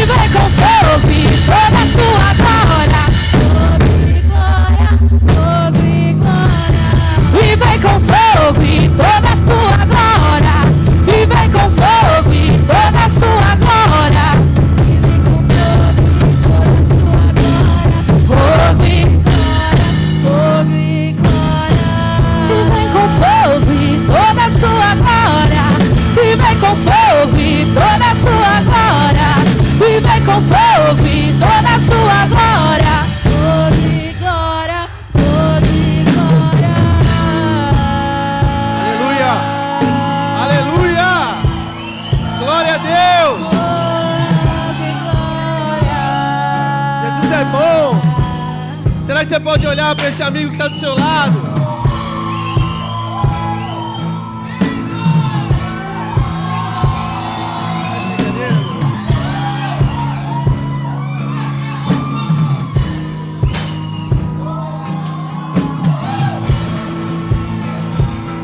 vem com fogo e toda a sua glória. Fogo e glória. E vem com fogo e toda a sua glória. E vem com fogo e toda a sua glória. Fogo e glória, fogo e glória. E vem com fogo e toda a sua glória. E vem com fogo e toda a sua glória. E vem com fogo e toda a sua glória. Fogo e glória, fogo e glória. Aleluia, aleluia, glória a Deus. Jesus é bom. Será que você pode olhar para esse amigo que está do seu lado?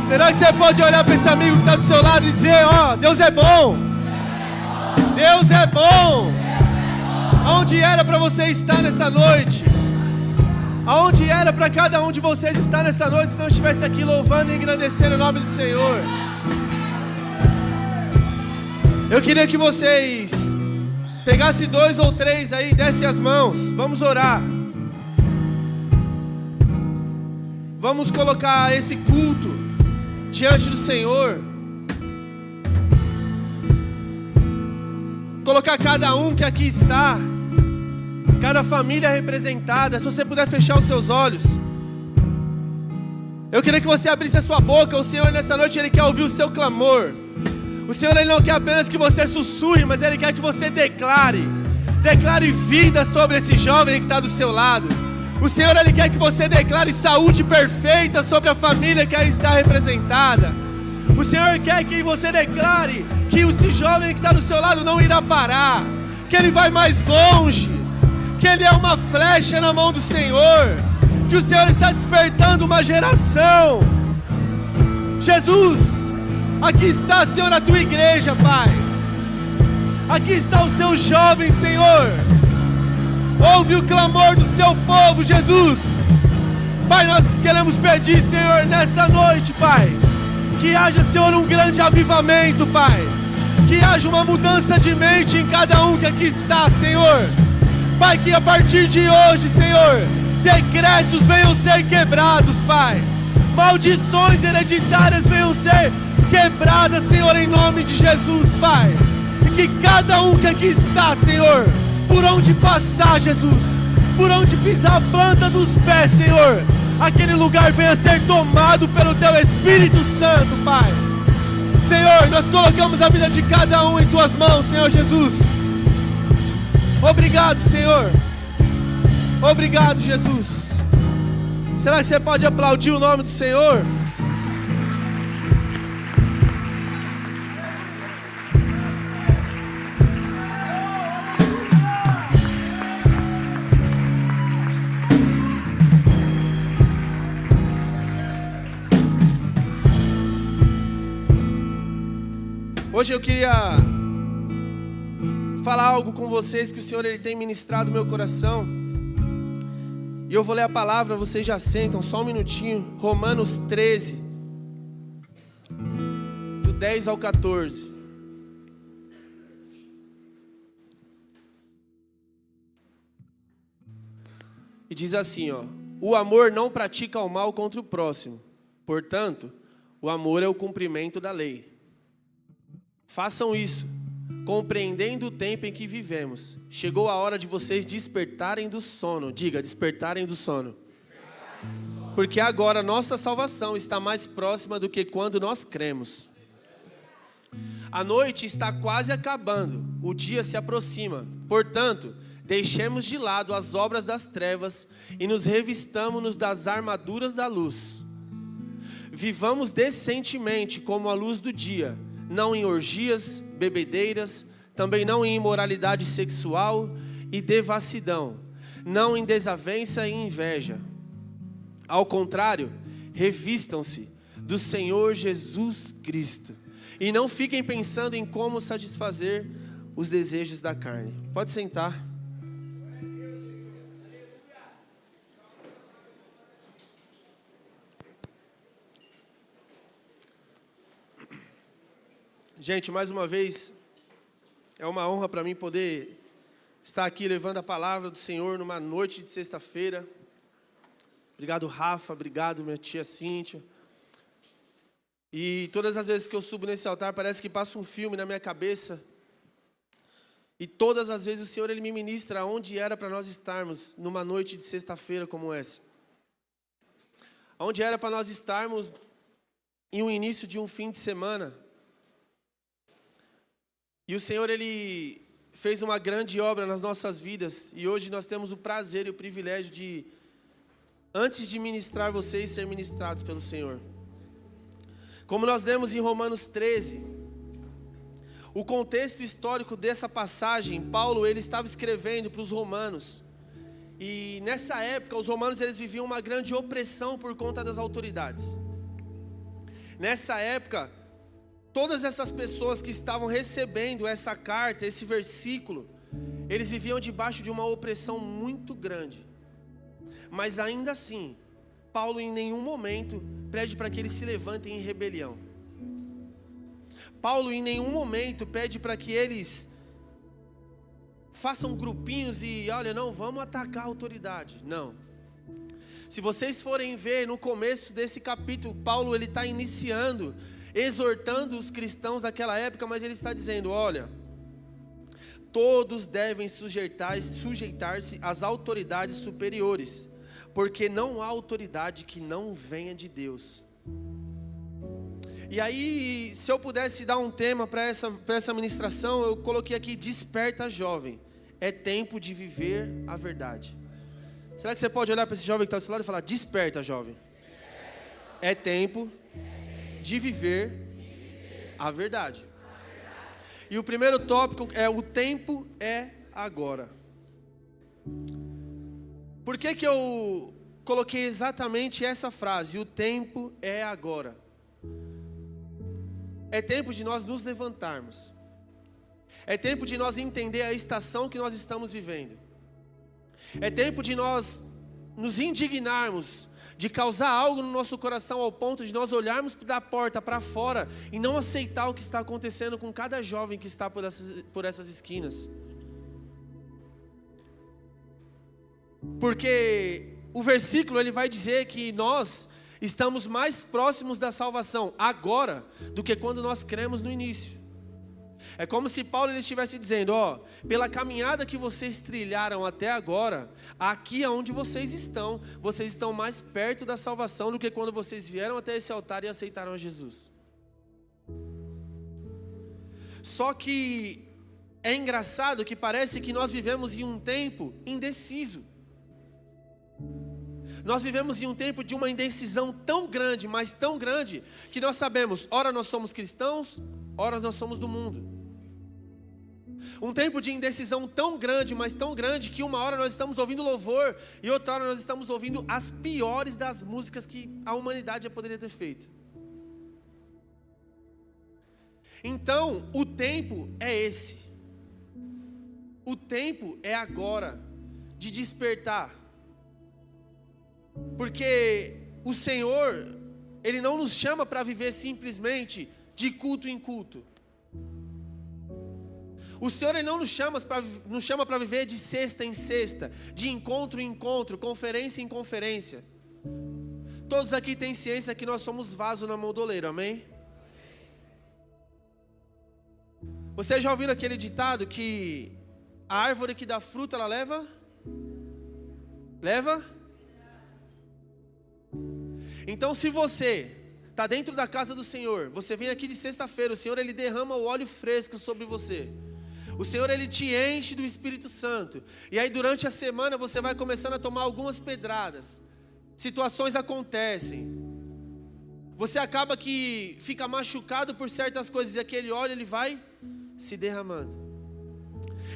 Será que você pode olhar para esse amigo que está do seu lado e dizer: ó, Deus é bom. Deus é bom. Aonde era para você estar nessa noite? Aonde era para cada um de vocês estar nessa noite se não estivesse aqui louvando e engrandecendo o nome do Senhor? Eu queria que vocês pegassem 2 ou 3 aí, dessem as mãos. Vamos orar. Vamos colocar esse culto diante do Senhor. Colocar cada um que aqui está, cada família representada. Se você puder fechar os seus olhos, eu queria que você abrisse a sua boca. O Senhor nessa noite, Ele quer ouvir o seu clamor. O Senhor, Ele não quer apenas que você sussurre, mas Ele quer que você declare vida sobre esse jovem que está do seu lado. O Senhor, Ele quer que você declare saúde perfeita sobre a família que aí está representada. O Senhor quer que você declare que esse jovem que está do seu lado não irá parar, que ele vai mais longe, que ele é uma flecha na mão do Senhor, que o Senhor está despertando uma geração. Jesus, aqui está, Senhor, a tua igreja, Pai. Aqui está o seu jovem, Senhor. Ouve o clamor do seu povo, Jesus. Pai, nós queremos pedir, Senhor, nessa noite, Pai, que haja, Senhor, um grande avivamento, Pai. Que haja uma mudança de mente em cada um que aqui está, Senhor. Pai, que a partir de hoje, Senhor, decretos venham ser quebrados, Pai. Maldições hereditárias venham ser quebradas, Senhor, em nome de Jesus, Pai. E que cada um que aqui está, Senhor, por onde passar, Jesus, por onde pisar a planta dos pés, Senhor, aquele lugar venha ser tomado pelo Teu Espírito Santo, Pai. Senhor, nós colocamos a vida de cada um em Tuas mãos, Senhor Jesus. Obrigado, Senhor. Obrigado, Jesus. Será que você pode aplaudir o nome do Senhor? Hoje eu queria falar algo com vocês que o Senhor, Ele tem ministrado no meu coração. E eu vou ler a palavra, vocês já sentam, só um minutinho. Romanos 13, do 10 ao 14. E diz assim, ó: o amor não pratica o mal contra o próximo. Portanto, o amor é o cumprimento da lei. Façam isso, compreendendo o tempo em que vivemos. Chegou a hora de vocês despertarem do sono. Diga, despertarem do sono. Porque agora nossa salvação está mais próxima do que quando nós cremos. A noite está quase acabando, o dia se aproxima. Portanto, deixemos de lado as obras das trevas e nos revistamos das armaduras da luz. Vivamos decentemente como a luz do dia, não em orgias, bebedeiras, também não em imoralidade sexual e devassidão, não em desavença e inveja. Ao contrário, revistam-se do Senhor Jesus Cristo e não fiquem pensando em como satisfazer os desejos da carne. Pode sentar. Gente, mais uma vez, é uma honra para mim poder estar aqui levando a palavra do Senhor numa noite de sexta-feira. Obrigado, Rafa, obrigado, minha tia Cíntia. E todas as vezes que eu subo nesse altar, parece que passa um filme na minha cabeça. E todas as vezes o Senhor, Ele me ministra onde era para nós estarmos numa noite de sexta-feira como essa. Onde era para nós estarmos em um início de um fim de semana. E o Senhor, Ele fez uma grande obra nas nossas vidas. E hoje nós temos o prazer e o privilégio de, antes de ministrar vocês, ser ministrados pelo Senhor. Como nós lemos em Romanos 13, o contexto histórico dessa passagem, Paulo, ele estava escrevendo para os romanos. E nessa época, os romanos, eles viviam uma grande opressão por conta das autoridades. Nessa época, todas essas pessoas que estavam recebendo essa carta, esse versículo, eles viviam debaixo de uma opressão muito grande. Mas ainda assim, Paulo em nenhum momento pede para que eles se levantem em rebelião. Paulo em nenhum momento pede para que eles façam grupinhos e, olha, não, vamos atacar a autoridade. Não. Se vocês forem ver no começo desse capítulo, Paulo ele está iniciando, exortando os cristãos daquela época, mas ele está dizendo, olha, todos devem sujeitar-se às autoridades superiores, porque não há autoridade que não venha de Deus. E aí, se eu pudesse dar um tema para essa ministração, eu coloquei aqui, desperta jovem, é tempo de viver a verdade. Será que você pode olhar para esse jovem que está do seu lado e falar, desperta jovem, é tempo de viver a verdade. E o primeiro tópico é o tempo é agora. Por que eu coloquei exatamente essa frase? O tempo é agora. É tempo de nós nos levantarmos. É tempo de nós entender a estação que nós estamos vivendo. É tempo de nós nos indignarmos, de causar algo no nosso coração ao ponto de nós olharmos da porta para fora e não aceitar o que está acontecendo com cada jovem que está por essas esquinas. Porque o versículo ele vai dizer que nós estamos mais próximos da salvação agora do que quando nós cremos no início. É como se Paulo ele estivesse dizendo, pela caminhada que vocês trilharam até agora, aqui aonde vocês estão mais perto da salvação do que quando vocês vieram até esse altar e aceitaram a Jesus. Só que é engraçado que parece que nós vivemos em um tempo indeciso. Nós vivemos em um tempo de uma indecisão tão grande, mas tão grande, que nós sabemos, ora nós somos cristãos, ora nós somos do mundo. Um tempo de indecisão tão grande, mas tão grande, que uma hora nós estamos ouvindo louvor, e outra hora nós estamos ouvindo as piores das músicas que a humanidade já poderia ter feito. Então, o tempo é esse. O tempo é agora, de despertar. Porque o Senhor, Ele não nos chama para viver simplesmente de culto em culto. O Senhor Ele não nos chama para viver de sexta em sexta, de encontro em encontro, conferência em conferência. Todos aqui têm ciência que nós somos vaso na mão do oleiro, amém? Vocês já ouviram aquele ditado que a árvore que dá fruta, ela leva? Então se você está dentro da casa do Senhor, você vem aqui de sexta-feira, o Senhor Ele derrama o óleo fresco sobre você. O Senhor Ele te enche do Espírito Santo. E aí durante a semana você vai começando a tomar algumas pedradas. Situações acontecem. Você acaba que fica machucado por certas coisas e aquele óleo ele vai se derramando.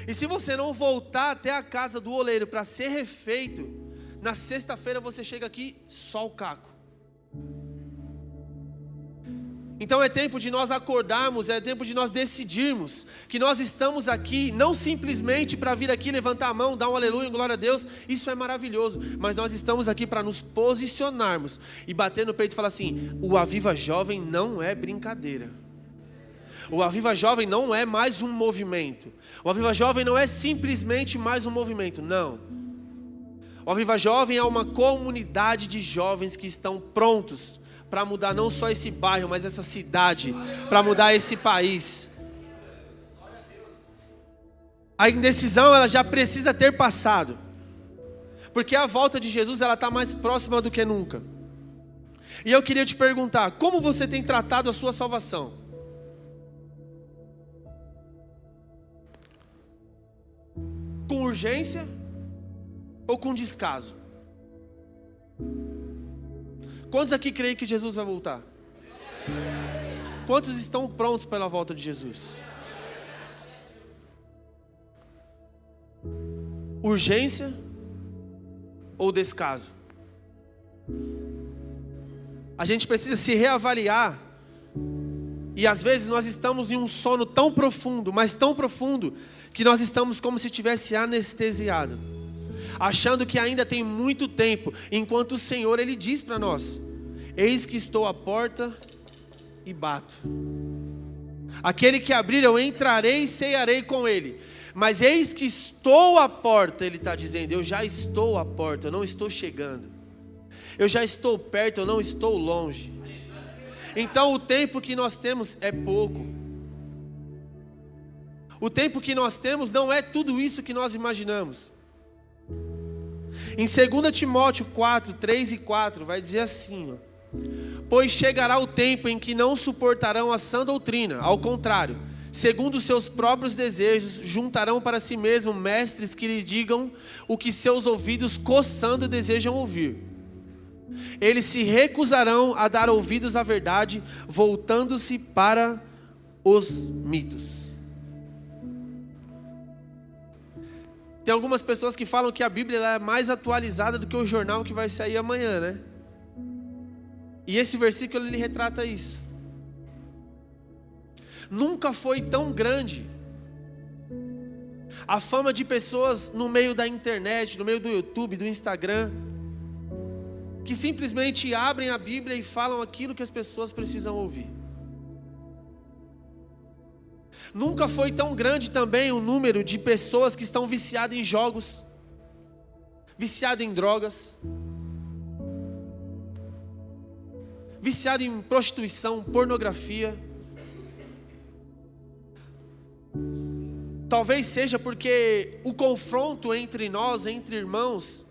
E se você não voltar até a casa do oleiro para ser refeito, na sexta-feira você chega aqui só o caco. Então é tempo de nós acordarmos, é tempo de nós decidirmos que nós estamos aqui não simplesmente para vir aqui levantar a mão, dar um aleluia, glória a Deus, isso é maravilhoso, mas nós estamos aqui para nos posicionarmos e bater no peito e falar assim: o Aviva Jovem não é brincadeira. O Aviva Jovem não é mais um movimento. O Aviva Jovem não é simplesmente mais um movimento, não. O Aviva Jovem é uma comunidade de jovens que estão prontos para mudar não só esse bairro, mas essa cidade, para mudar esse país. A indecisão, ela já precisa ter passado, porque a volta de Jesus, ela está mais próxima do que nunca. E eu queria te perguntar, como você tem tratado a sua salvação? Com urgência ou com descaso? Quantos aqui creem que Jesus vai voltar? Quantos estão prontos pela volta de Jesus? Urgência ou descaso? A gente precisa se reavaliar. E às vezes nós estamos em um sono tão profundo, mas tão profundo, que nós estamos como se estivesse anestesiado, achando que ainda tem muito tempo, enquanto o Senhor, Ele diz para nós: eis que estou à porta e bato. Aquele que abrir, eu entrarei e cearei com ele. Mas eis que estou à porta, Ele está dizendo, eu já estou à porta, eu não estou chegando. Eu já estou perto, eu não estou longe. Então o tempo que nós temos é pouco. O tempo que nós temos não é tudo isso que nós imaginamos. Em 2 Timóteo 4, 3 e 4, vai dizer assim, ó: pois chegará o tempo em que não suportarão a sã doutrina, ao contrário, segundo os seus próprios desejos, juntarão para si mesmos mestres que lhes digam o que seus ouvidos coçando desejam ouvir. Eles se recusarão a dar ouvidos à verdade, voltando-se para os mitos. Tem algumas pessoas que falam que a Bíblia ela é mais atualizada do que o jornal que vai sair amanhã, né? E esse versículo ele retrata isso. Nunca foi tão grande a fama de pessoas no meio da internet, no meio do YouTube, do Instagram, que simplesmente abrem a Bíblia e falam aquilo que as pessoas precisam ouvir. Nunca foi tão grande também o número de pessoas que estão viciadas em jogos, viciadas em drogas, viciadas em prostituição, pornografia. Talvez seja porque o confronto entre nós, entre irmãos,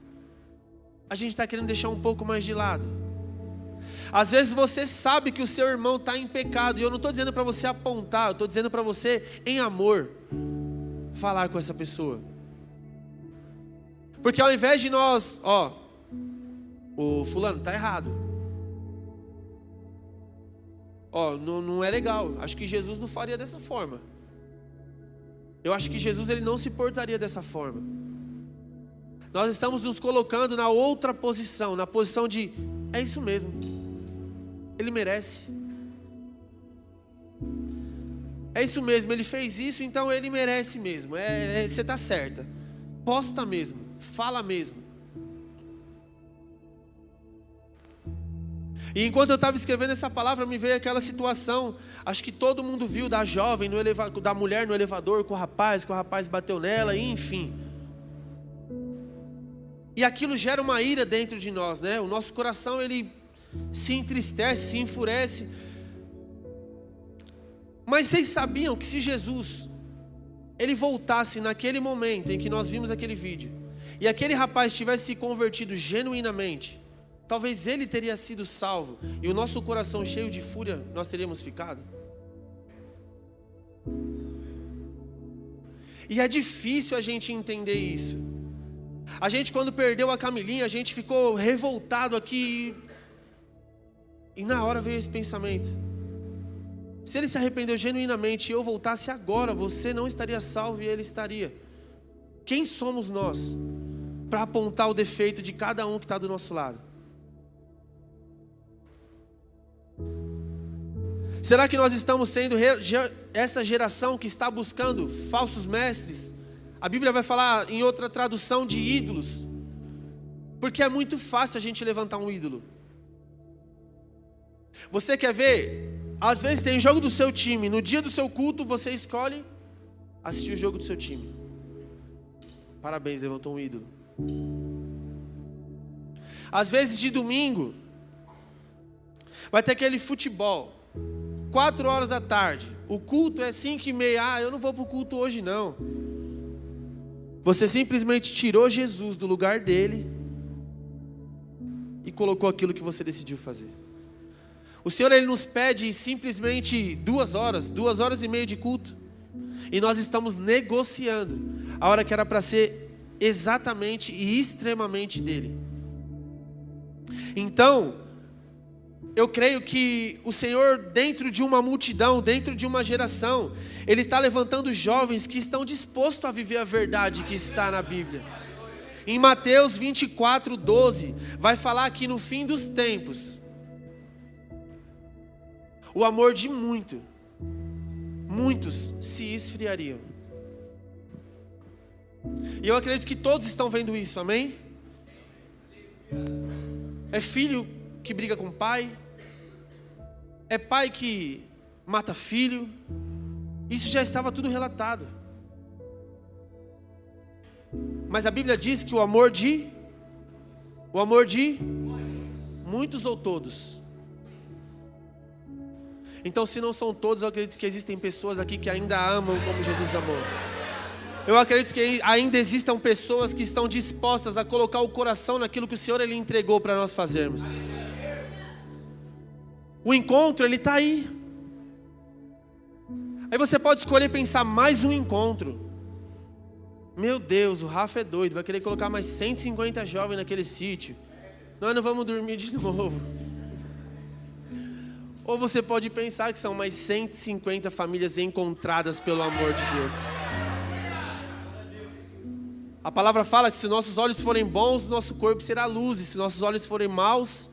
a gente está querendo deixar um pouco mais de lado. Às vezes você sabe que o seu irmão está em pecado, e eu não estou dizendo para você apontar, eu estou dizendo para você, em amor, falar com essa pessoa. Porque ao invés de nós, o fulano está errado, não é legal, acho que Jesus não faria dessa forma. Eu acho que Jesus ele não se portaria dessa forma. Nós estamos nos colocando na outra posição, na posição de, é isso mesmo, ele merece. É isso mesmo, ele fez isso, então ele merece mesmo. Você está certa. Posta mesmo, fala mesmo. E enquanto eu estava escrevendo essa palavra, me veio aquela situação, acho que todo mundo viu, da jovem, da mulher no elevador com o rapaz, que o rapaz bateu nela, e enfim. E aquilo gera uma ira dentro de nós, né? O nosso coração, ele se entristece, se enfurece. Mas vocês sabiam que se Jesus, ele voltasse naquele momento em que nós vimos aquele vídeo, e aquele rapaz tivesse se convertido genuinamente, talvez ele teria sido salvo, e o nosso coração cheio de fúria, nós teríamos ficado? E é difícil a gente entender isso. A gente, quando perdeu a Camilinha, a gente ficou revoltado aqui, e na hora veio esse pensamento: se ele se arrependeu genuinamente e eu voltasse agora, você não estaria salvo e ele estaria. Quem somos nós para apontar o defeito de cada um que está do nosso lado? Será que nós estamos sendo essa geração que está buscando falsos mestres? A Bíblia vai falar em outra tradução de ídolos, porque é muito fácil a gente levantar um ídolo. Você quer ver? Às vezes tem jogo do seu time, no dia do seu culto você escolhe assistir o jogo do seu time. Parabéns, levantou um ídolo. Às vezes de domingo vai ter aquele futebol, 4 horas da tarde, o culto é 5h30, eu não vou para o culto hoje não. Você simplesmente tirou Jesus do lugar dele e colocou aquilo que você decidiu fazer. O Senhor, Ele nos pede simplesmente 2 horas, 2h30 de culto, e nós estamos negociando a hora que era para ser exatamente e extremamente dele. Então, eu creio que o Senhor, dentro de uma multidão, dentro de uma geração, Ele está levantando jovens que estão dispostos a viver a verdade que está na Bíblia. Em Mateus 24:12, vai falar que no fim dos tempos, o amor de muitos se esfriariam. E eu acredito que todos estão vendo isso, amém? É filho que briga com pai, é pai que mata filho, isso já estava tudo relatado. Mas a Bíblia diz que o amor de muitos ou todos. Então, se não são todos, eu acredito que existem pessoas aqui que ainda amam como Jesus amou. Eu acredito que ainda existam pessoas que estão dispostas a colocar o coração naquilo que o Senhor Ele entregou para nós fazermos. O encontro, ele está aí. Aí você pode escolher pensar mais um encontro. Meu Deus, o Rafa é doido, vai querer colocar mais 150 jovens naquele sítio. Nós não vamos dormir de novo. Ou você pode pensar que são mais 150 famílias encontradas pelo amor de Deus. A palavra fala que se nossos olhos forem bons, nosso corpo será luz. E se nossos olhos forem maus...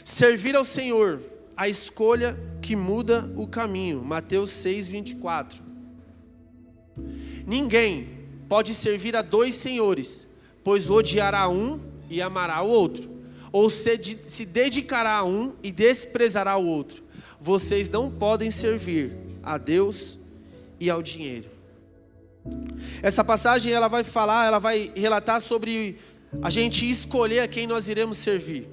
Servir ao Senhor, a escolha que muda o caminho. Mateus 6:24. Ninguém pode servir a 2 senhores, pois odiará um e amará o outro, ou se dedicará a um e desprezará o outro. Vocês não podem servir a Deus e ao dinheiro. Essa passagem ela vai relatar sobre a gente escolher a quem nós iremos servir.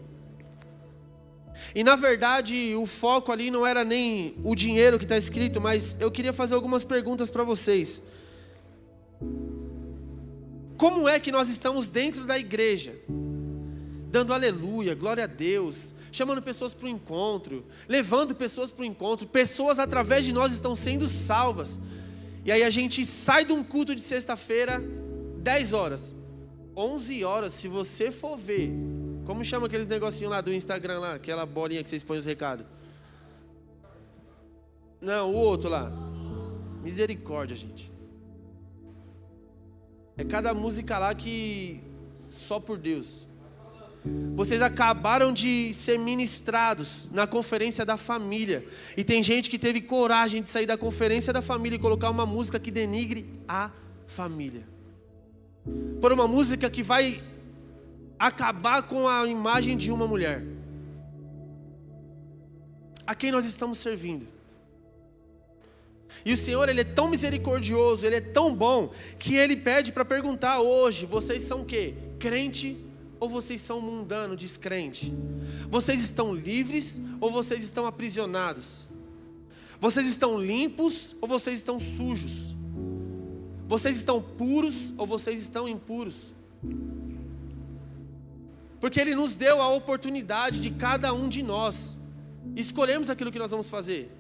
E na verdade o foco ali não era nem o dinheiro que está escrito, mas eu queria fazer algumas perguntas para vocês. Como é que nós estamos dentro da igreja? Dando aleluia, glória a Deus, chamando pessoas para o encontro, levando pessoas para o encontro, pessoas através de nós estão sendo salvas. E aí a gente sai de um culto de sexta-feira, 10 horas, 11 horas, se você for ver, como chama aqueles negocinhos lá do Instagram lá, aquela bolinha que vocês põem os recados? Não, o outro lá, misericórdia, gente. É cada música lá que só por Deus. Vocês acabaram de ser ministrados na conferência da família. E tem gente que teve coragem de sair da conferência da família e colocar uma música que denigre a família. Por uma música que vai acabar com a imagem de uma mulher. A quem nós estamos servindo? E o Senhor, Ele é tão misericordioso, Ele é tão bom, que Ele pede para perguntar hoje: vocês são o quê? Crente ou vocês são mundano, descrente? Vocês estão livres ou vocês estão aprisionados? Vocês estão limpos ou vocês estão sujos? Vocês estão puros ou vocês estão impuros? Porque Ele nos deu a oportunidade de cada um de nós escolhermos aquilo que nós vamos fazer.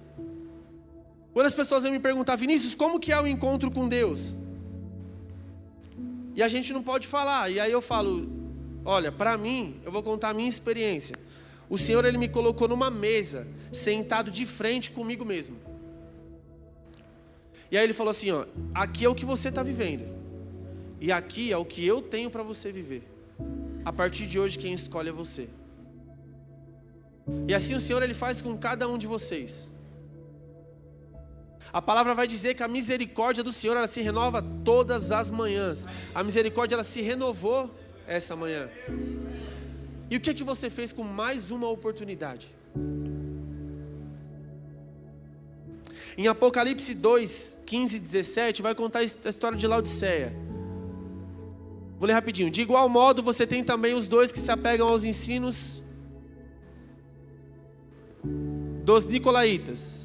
Quando as pessoas vêm me perguntar: Vinícius, como que é o encontro com Deus? E a gente não pode falar. E aí eu falo: olha, para mim, eu vou contar a minha experiência. O Senhor, Ele me colocou numa mesa, sentado de frente comigo mesmo. E aí Ele falou assim: ó, aqui é o que você está vivendo, e aqui é o que eu tenho para você viver. A partir de hoje, quem escolhe é você. E assim o Senhor ele faz com cada um de vocês. A palavra vai dizer que a misericórdia do Senhor ela se renova todas as manhãs. A misericórdia ela se renovou essa manhã. E o que você fez com mais uma oportunidade? Em Apocalipse 2, 15 e 17 vai contar a história de Laodiceia. Vou ler rapidinho. De igual modo você tem também os dois que se apegam aos ensinos dos nicolaítas.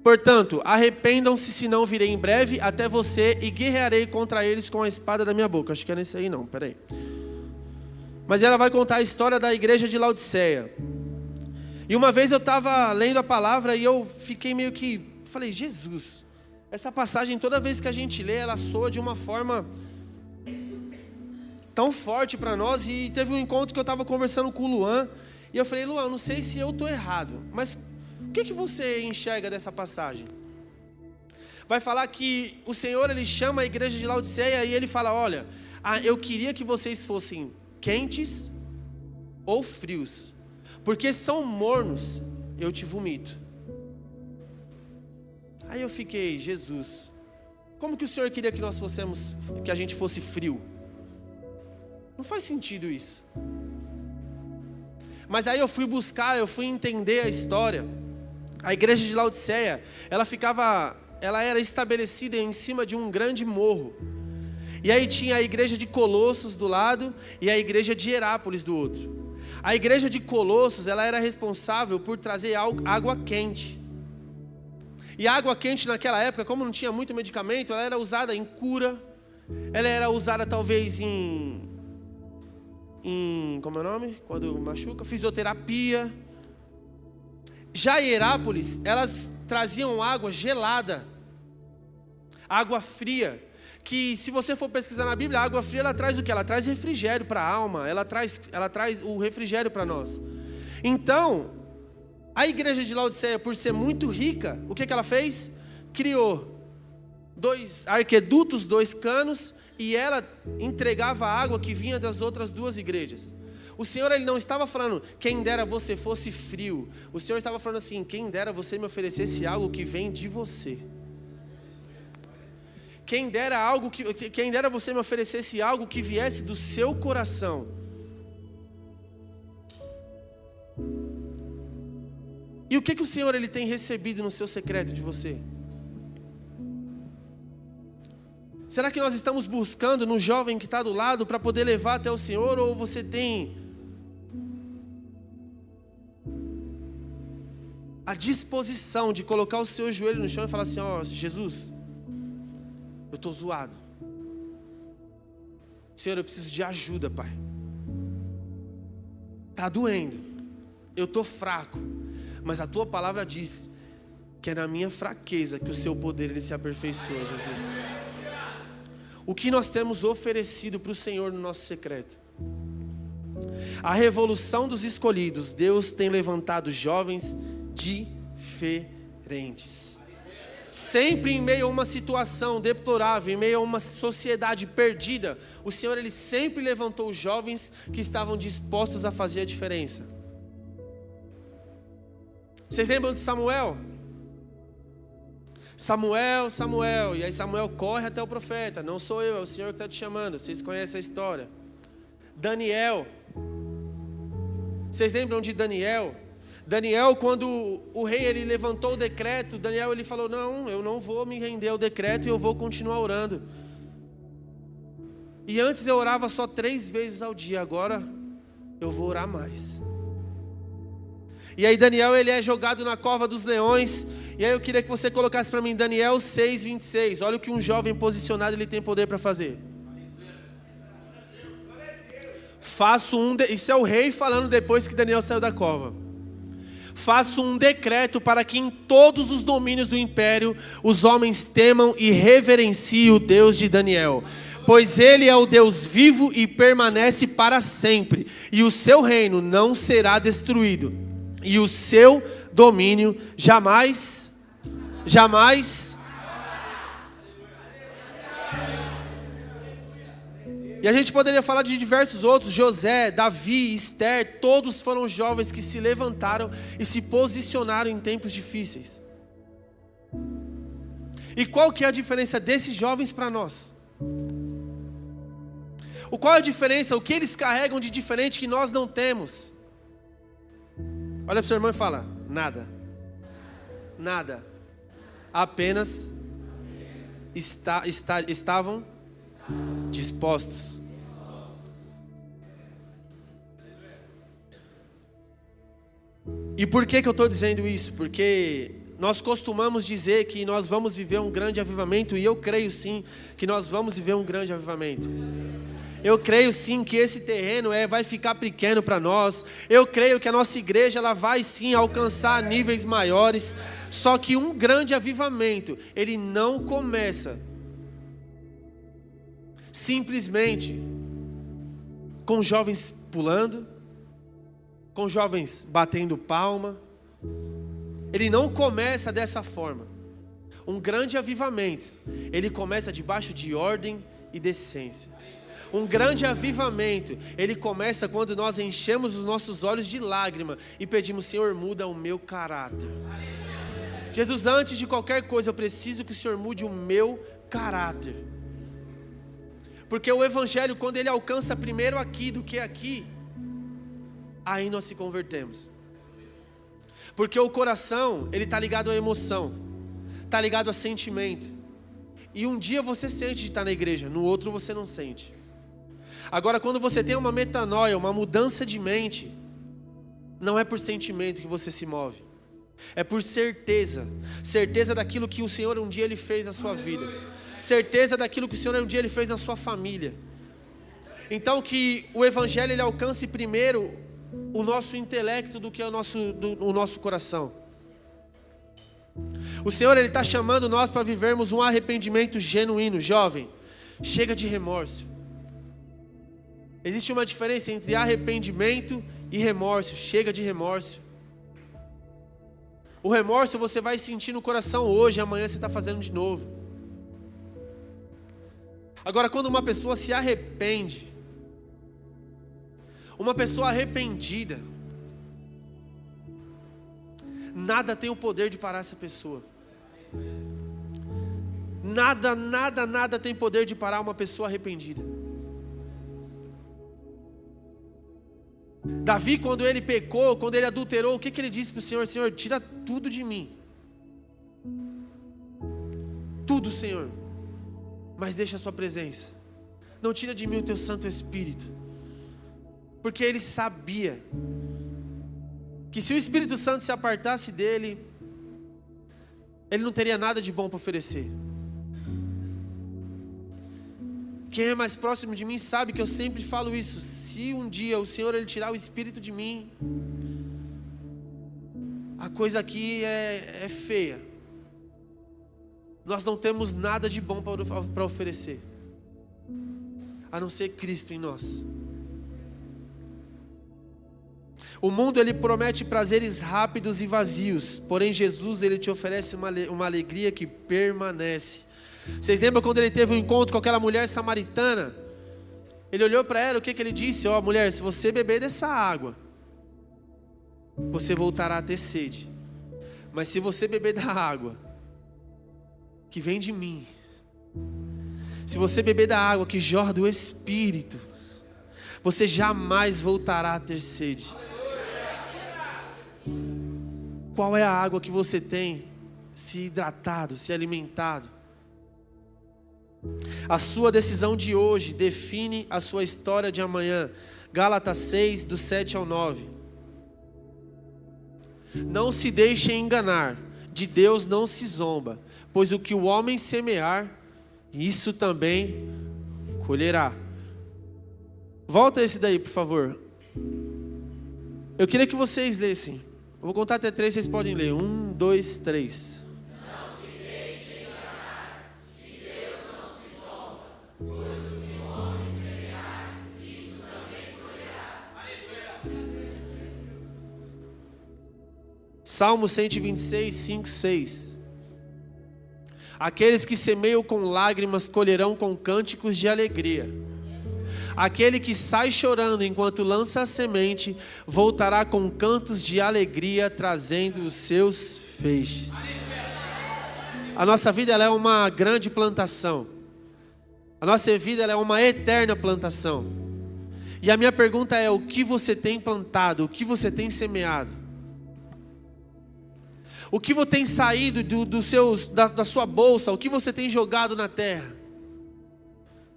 Portanto, arrependam-se, senão virei em breve até você e guerrearei contra eles com a espada da minha boca. Acho que é nesse aí não, peraí. Mas ela vai contar a história da igreja de Laodiceia. E uma vez eu estava lendo a palavra e eu fiquei meio que... Falei, Jesus, essa passagem toda vez que a gente lê, ela soa de uma forma tão forte para nós. E teve um encontro que eu estava conversando com o Luan. E eu falei, Luan, não sei se eu estou errado, mas o que você enxerga dessa passagem? Vai falar que o Senhor ele chama a igreja de Laodiceia e ele fala, olha, eu queria que vocês fossem quentes ou frios, porque são mornos, eu te vomito. Aí eu fiquei, Jesus, como que o Senhor queria que nós fossemos, que a gente fosse frio? Não faz sentido isso. Mas aí eu fui buscar, eu fui entender a história. A igreja de Laodiceia, ela era estabelecida em cima de um grande morro. E aí tinha a igreja de Colossos do lado e a igreja de Herápolis do outro. A igreja de Colossos, ela era responsável por trazer água quente. E a água quente naquela época, como não tinha muito medicamento, ela era usada em cura. Ela era usada talvez em como é o nome? Quando machuca, fisioterapia. Já em Herápolis, elas traziam água gelada, água fria, que se você for pesquisar na Bíblia, a água fria ela traz o quê? Ela traz refrigério para a alma, ela traz o refrigério para nós. Então, a igreja de Laodiceia, por ser muito rica, o que ela fez? Criou 2 arquedutos, 2 canos, e ela entregava a água que vinha das outras 2 igrejas. O Senhor ele não estava falando, quem dera você fosse frio. O Senhor estava falando assim, quem dera você me oferecesse algo que vem de você. Quem dera você me oferecesse algo que viesse do seu coração. E o que o Senhor ele tem recebido no seu secreto de você? Será que nós estamos buscando no jovem que está do lado para poder levar até o Senhor? Ou você tem a disposição de colocar o seu joelho no chão e falar assim, ó, Jesus, eu estou zoado. Senhor, eu preciso de ajuda, Pai. Está doendo. Eu estou fraco. Mas a Tua palavra diz que é na minha fraqueza que o Seu poder ele se aperfeiçoa, Jesus. O que nós temos oferecido para o Senhor no nosso secreto? A revolução dos escolhidos. Deus tem levantado jovens diferentes. Sempre em meio a uma situação deplorável, em meio a uma sociedade perdida, o Senhor ele sempre levantou jovens que estavam dispostos a fazer a diferença. Vocês lembram de Samuel? Samuel, e aí Samuel corre até o profeta, não sou eu, é o Senhor que está te chamando, vocês conhecem a história. Daniel, vocês lembram de Daniel? Daniel, quando o rei ele levantou o decreto, Daniel ele falou, não, eu não vou me render ao decreto e eu vou continuar orando. E antes eu orava só 3 vezes ao dia, agora eu vou orar mais. E aí Daniel ele é jogado na cova dos leões. E aí eu queria que você colocasse para mim Daniel 6:26. Olha o que um jovem posicionado ele tem poder para fazer. Isso é o rei falando depois que Daniel saiu da cova. Faço um decreto para que em todos os domínios do império os homens temam e reverenciem o Deus de Daniel. Pois ele é o Deus vivo e permanece para sempre. E o seu reino não será destruído. E o seu domínio jamais. E E a gente poderia falar de diversos outros, José, Davi, Esther, todos foram jovens que se levantaram e se posicionaram em tempos difíceis. E qual que é a diferença desses jovens para nós? Qual é a diferença? O que eles carregam de diferente que nós não temos? Olha para o seu irmão e fala: nada. Nada. Apenas estavam dispostos. E por que eu estou dizendo isso? Porque nós costumamos dizer que nós vamos viver um grande avivamento, e eu creio sim que nós vamos viver um grande avivamento. Eu creio sim que esse terreno vai ficar pequeno para nós. Eu creio que a nossa igreja ela vai sim alcançar níveis maiores. Só que um grande avivamento, ele não começa simplesmente com jovens pulando, com jovens batendo palma. Ele não começa dessa forma. Um grande avivamento, ele começa debaixo de ordem e decência. Um grande avivamento, ele começa quando nós enchemos os nossos olhos de lágrima e pedimos: Senhor, muda o meu caráter. Jesus, antes de qualquer coisa, eu preciso que o Senhor mude o meu caráter. Porque o Evangelho, quando ele alcança primeiro aqui do que aqui, aí nós se convertemos. Porque o coração, ele está ligado à emoção, está ligado a sentimento. E um dia você sente de estar na igreja, no outro você não sente. Agora, quando você tem uma metanoia, uma mudança de mente, não é por sentimento que você se move, é por certeza. Certeza daquilo que o Senhor um dia ele fez na sua vida, certeza daquilo que o Senhor um dia ele fez na sua família. Então que o Evangelho ele alcance primeiro o nosso intelecto do que o nosso coração. O Senhor ele está chamando nós para vivermos um arrependimento genuíno. Jovem, chega de remorso. Existe uma diferença entre arrependimento e remorso. Chega de remorso. O remorso você vai sentir no coração hoje, amanhã você está fazendo de novo. Agora, quando uma pessoa se arrepende, uma pessoa arrependida, nada tem o poder de parar essa pessoa. Nada tem poder de parar uma pessoa arrependida. Davi, quando ele pecou, quando ele adulterou, o que ele disse para o Senhor? Senhor, tira tudo de mim. Tudo, Senhor. Mas deixa a sua presença. Não tira de mim o teu Santo Espírito. Porque ele sabia que se o Espírito Santo se apartasse dele, ele não teria nada de bom para oferecer. Quem é mais próximo de mim sabe que eu sempre falo isso. Se um dia o Senhor ele tirar o Espírito de mim, a coisa aqui é feia. Nós não temos nada de bom para oferecer, a não ser Cristo em nós. O mundo ele promete prazeres rápidos e vazios, porém Jesus ele te oferece uma alegria que permanece. Vocês lembram quando ele teve um encontro com aquela mulher samaritana? Ele olhou para ela, o que ele disse? Ó, mulher, se você beber dessa água, você voltará a ter sede. Mas se você beber da água que vem de mim, se você beber da água que jorra do Espírito, você jamais voltará a ter sede. Qual é a água que você tem se hidratado, se alimentado? A sua decisão de hoje define a sua história de amanhã. Gálatas 6, do 7 ao 9. Não se deixem enganar, de Deus não se zomba, pois o que o homem semear, isso também colherá. Volta esse daí, por favor. Eu queria que vocês lessem. Eu vou contar até 3, vocês podem ler. 1, 2, 3. Não se deixe enganar, de Deus não se zomba, pois o que o homem semear, isso também colherá. Salmo 126, 5, 6. Aqueles que semeiam com lágrimas colherão com cânticos de alegria. Aquele que sai chorando enquanto lança a semente, voltará com cantos de alegria, trazendo os seus feixes. A nossa vida ela é uma grande plantação. A nossa vida ela é uma eterna plantação. E a minha pergunta é: o que você tem plantado? O que você tem semeado? O que você tem saído da sua bolsa? O que você tem jogado na terra?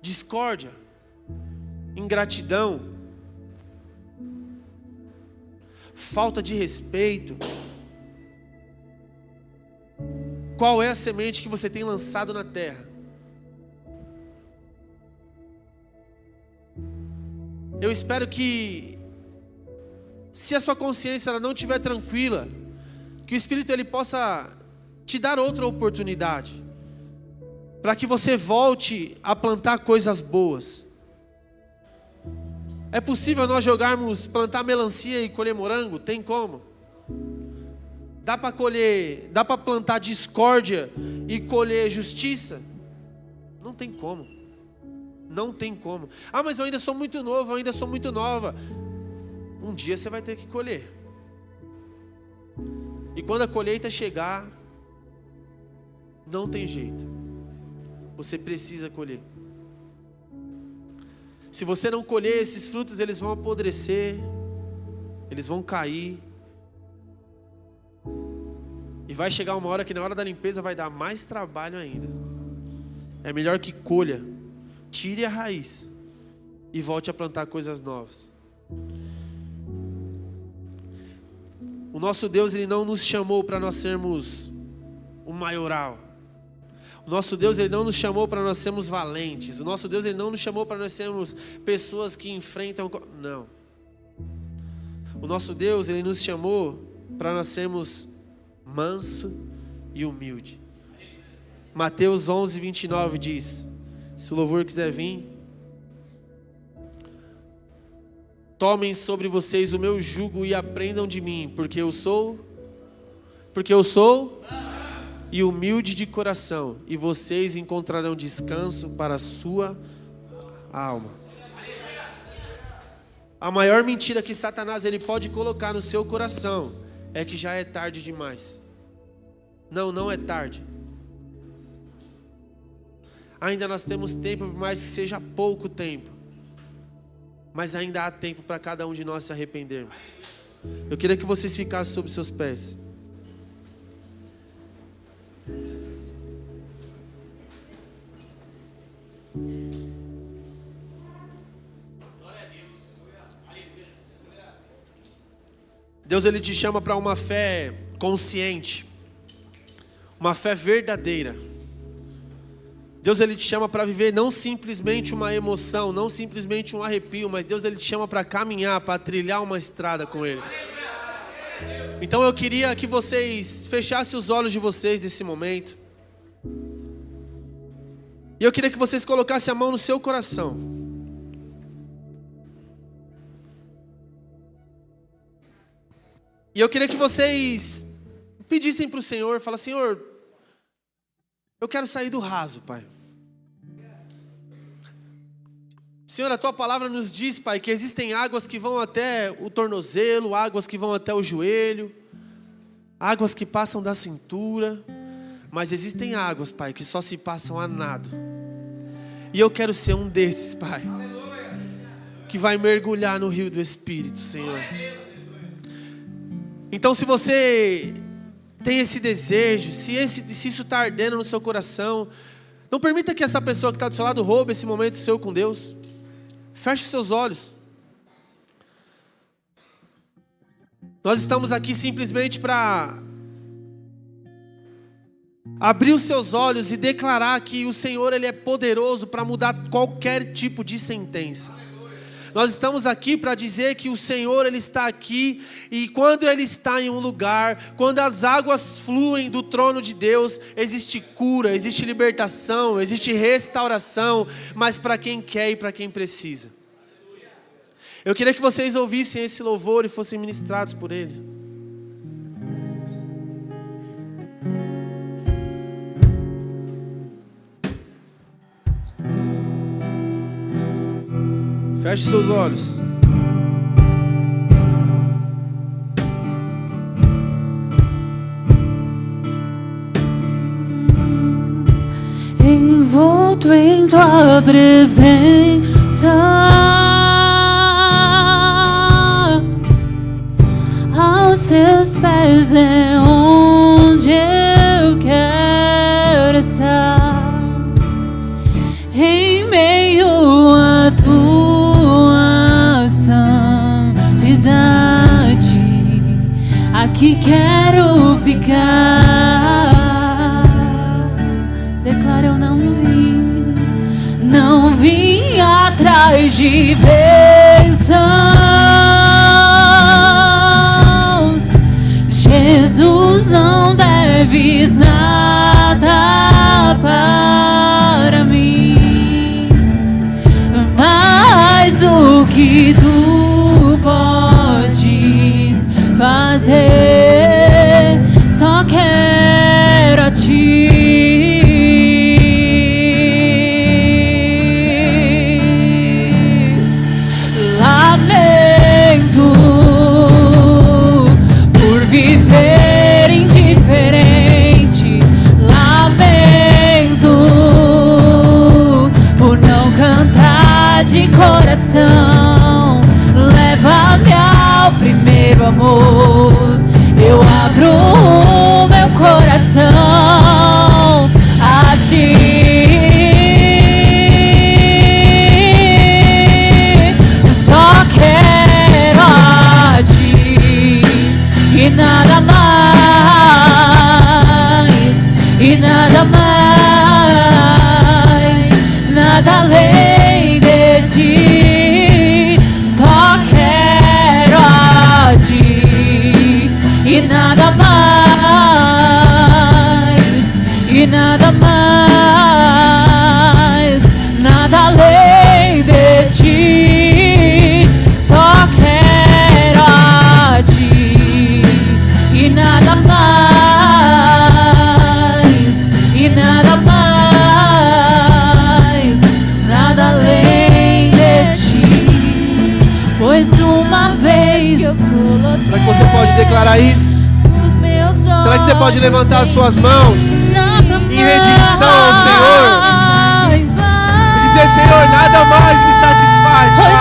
Discórdia, ingratidão, falta de respeito. Qual é a semente que você tem lançado na terra? Eu espero que, se a sua consciência ela não estiver tranquila, que o Espírito ele possa te dar outra oportunidade, para que você volte a plantar coisas boas. É possível nós plantar melancia e colher morango? Tem como? Dá para plantar discórdia e colher justiça? Não tem como. Não tem como. Ah, mas eu ainda sou muito novo, eu ainda sou muito nova. Um dia você vai ter que colher. E quando a colheita chegar, não tem jeito. Você precisa colher. Se você não colher esses frutos, eles vão apodrecer, eles vão cair. E vai chegar uma hora que na hora da limpeza vai dar mais trabalho ainda. É melhor que colha, tire a raiz e volte a plantar coisas novas. O nosso Deus ele não nos chamou para nós sermos o maioral. O nosso Deus ele não nos chamou para nós sermos valentes. O nosso Deus ele não nos chamou para nós sermos pessoas que enfrentam. Não. O nosso Deus ele nos chamou para nós sermos manso e humilde. Mateus 11, 29 diz: se o louvor quiser vir, tomem sobre vocês o meu jugo e aprendam de mim, porque eu sou e humilde de coração, e vocês encontrarão descanso para a sua alma. A maior mentira que Satanás ele pode colocar no seu coração é que já é tarde demais. Não, não é tarde. Ainda nós temos tempo, por mais que seja pouco tempo, mas ainda há tempo para cada um de nós se arrependermos. Eu queria que vocês ficassem sobre seus pés. Deus ele te chama para uma fé consciente, uma fé verdadeira. Deus ele te chama para viver não simplesmente uma emoção, não simplesmente um arrepio, mas Deus ele te chama para caminhar, para trilhar uma estrada com Ele. Então eu queria que vocês fechassem os olhos de vocês nesse momento. E eu queria que vocês colocassem a mão no seu coração. E eu queria que vocês pedissem para o Senhor, falassem: Senhor, eu quero sair do raso, Pai. Senhor, a Tua palavra nos diz, Pai, que existem águas que vão até o tornozelo, águas que vão até o joelho, águas que passam da cintura, mas existem águas, Pai, que só se passam a nado. E eu quero ser um desses, Pai, que vai mergulhar no rio do Espírito, Senhor. Então, se você tem esse desejo, se isso está ardendo no seu coração, não permita que essa pessoa que está do seu lado roube esse momento seu com Deus. Feche os seus olhos. Nós estamos aqui simplesmente para abrir os seus olhos e declarar que o Senhor ele é poderoso para mudar qualquer tipo de sentença. Nós estamos aqui para dizer que o Senhor ele está aqui, e quando Ele está em um lugar, quando as águas fluem do trono de Deus, existe cura, existe libertação, existe restauração, mas para quem quer e para quem precisa. Eu queria que vocês ouvissem esse louvor e fossem ministrados por ele. Feche seus olhos. Envolto em tua presença, aos teus pés é onde eu quero estar. Em meio a tua santidade, aqui quero ficar. Declara: eu não vim atrás de bênçãos. Jesus, não deves nada para mim, mas o que tu podes fazer, só quero a ti. Viver indiferente, lamento por não cantar de coração. Leva-me ao primeiro amor, eu abro o meu coração a ti. Só quero a ti e nada mais, e nada mais, nada além de ti. Só quero a ti e nada mais, e nada mais, nada além de ti. Só quero a ti e nada mais, e nada mais, nada além de ti. Pois uma vez eu coloquei. Será que você pode declarar isso? Será que você pode levantar as suas mãos em redenção ao Senhor e dizer: Senhor, nada mais me satisfaz, Pai.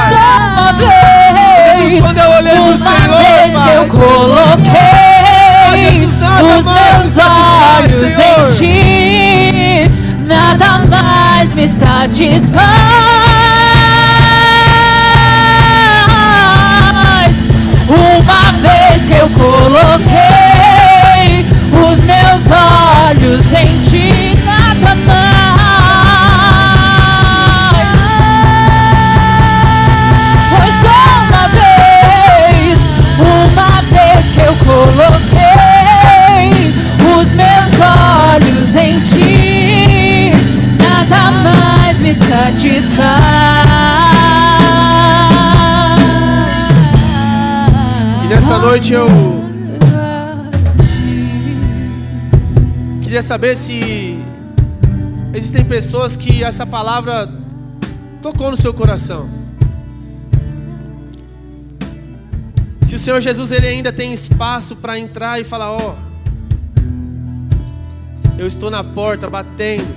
Jesus, quando eu olhei pro Senhor, Pai, eu coloquei os meus olhos em ti, nada mais me satisfaz. Uma vez eu coloquei os meus olhos em ti, nada mais. Foi só uma vez que eu coloquei os meus olhos em ti, nada mais me satisfaz. E nessa noite eu queria saber se existem pessoas que essa palavra tocou no seu coração. Se o Senhor Jesus ele ainda tem espaço para entrar e falar: ó, eu estou na porta batendo.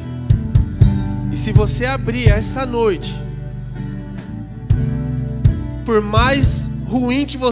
E se você abrir essa noite, por mais ruim que você